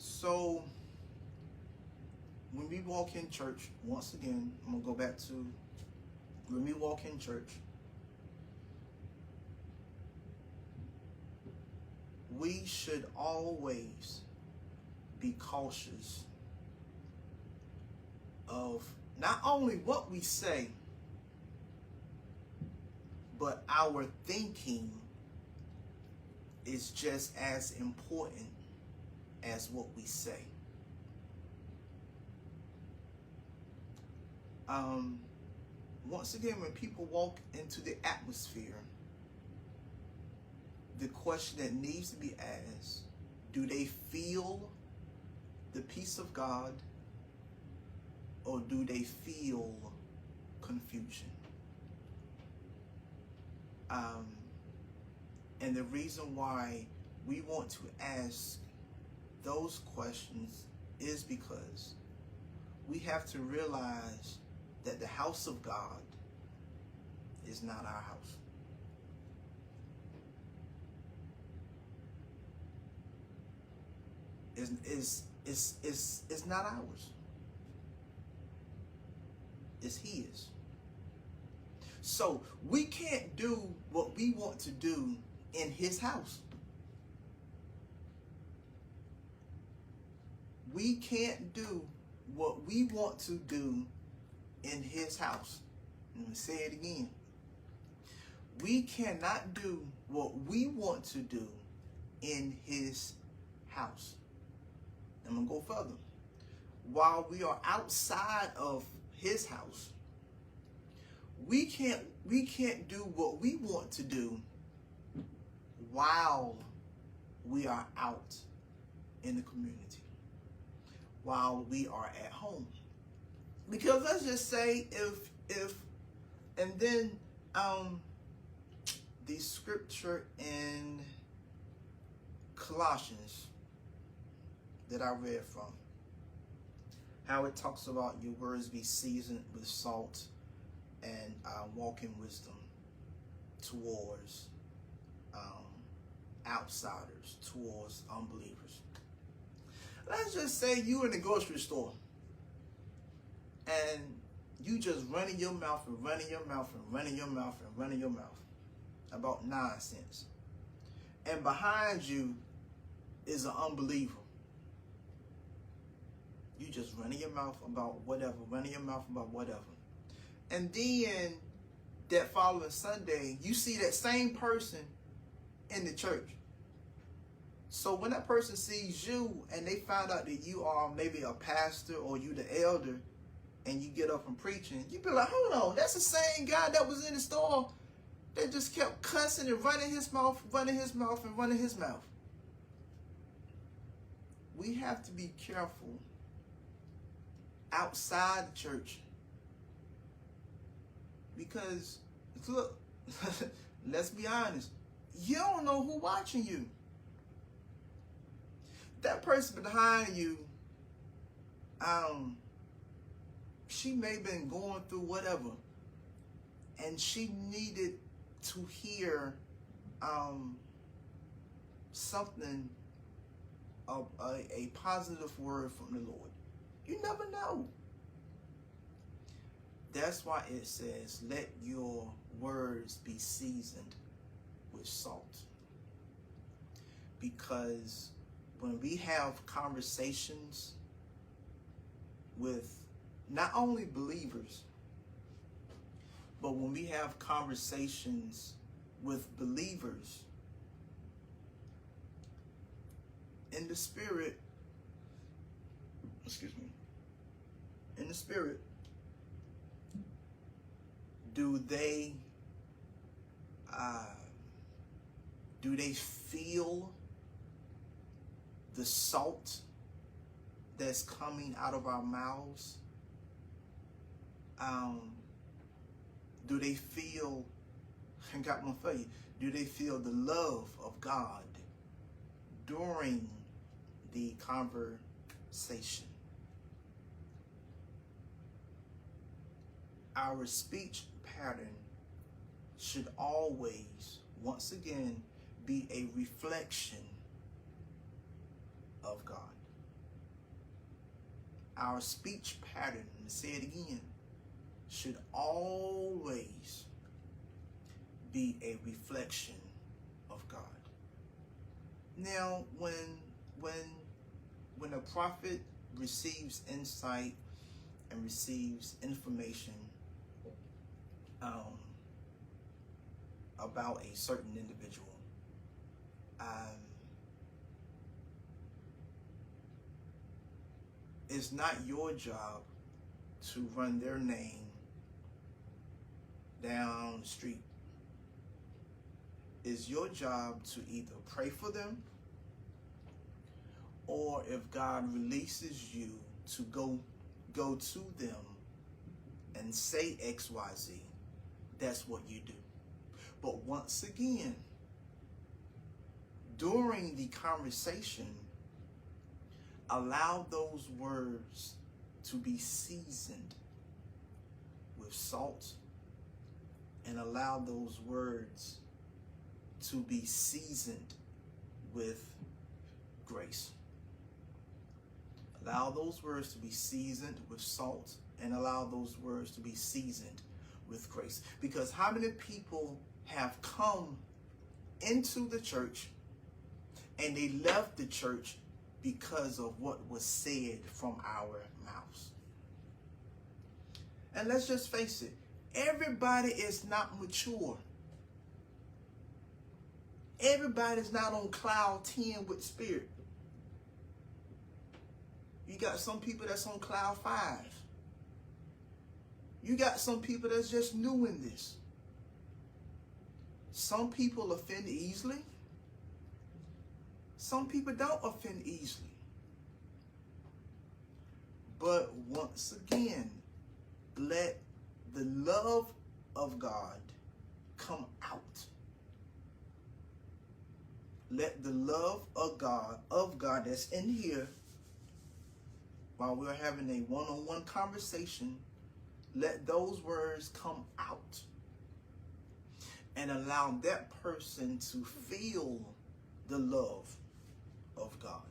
So when we walk in church, once again, I'm going to go back to when we walk in church, we should always be cautious of not only what we say, but our thinking is just as important as what we say. Once again, when people walk into the atmosphere, the question that needs to be asked, do they feel the peace of God, or do they feel confusion? And the reason why we want to ask those questions is because we have to realize that the house of God is not our house. It's not ours. It's His. So we can't do what we want to do in His house. We can't do what we want to do in His house. Let me say it again. We cannot do what we want to do in His house. I'm going to go further. While we are outside of His house, we can't do what we want to do while we are out in the community, while we are at home. Because let's just say and then the scripture in Colossians that I read from, how it talks about your words be seasoned with salt and walk in wisdom towards outsiders, towards unbelievers. Let's just say you in the grocery store and you just running your mouth and running your mouth and running your mouth and running your mouth about nonsense. And behind you is an unbeliever. You just running your mouth about whatever, running your mouth about whatever. And then that following Sunday, you see that same person in the church. So when that person sees you and they find out that you are maybe a pastor or you the elder and you get up and preaching, you be like, hold on, that's the same guy that was in the store that just kept cussing and running his mouth, running his mouth, and running his mouth. We have to be careful outside the church. Because, look, let's be honest, you don't know who's watching you. That person behind you, she may have been going through whatever, and she needed to hear something of a positive word from the Lord. You never know. That's why it says, let your words be seasoned with salt. Because when we have conversations with not only believers, but when we have conversations with believers in the spirit, in the spirit, do they feel the salt that's coming out of our mouths? Do they feel, I got one for you, do they feel the love of God during the conversation? Our speech pattern should always, once again, be a reflection of God. our speech pattern, and say it again, should always be a reflection of God. Now, when a prophet receives insight and receives information about a certain individual, it's not your job to run their name down the street. It's your job to either pray for them, or if God releases you to go to them and say XYZ, that's what you do. But once again, during the conversation, allow those words to be seasoned with salt, and allow those words to be seasoned with grace. Allow those words to be seasoned with salt, and allow those words to be seasoned with grace. Because how many people have come into the church and they left the church because of what was said from our mouths? And let's just face it, everybody is not mature. Everybody's not on cloud 10 with spirit. You got some people that's on cloud 5. You got some people that's just new in this. Some people offend easily. Some people don't offend easily. But once again, let the love of God come out. Let the love of God that's in here, while we're having a one-on-one conversation, let those words come out and allow that person to feel the love of God.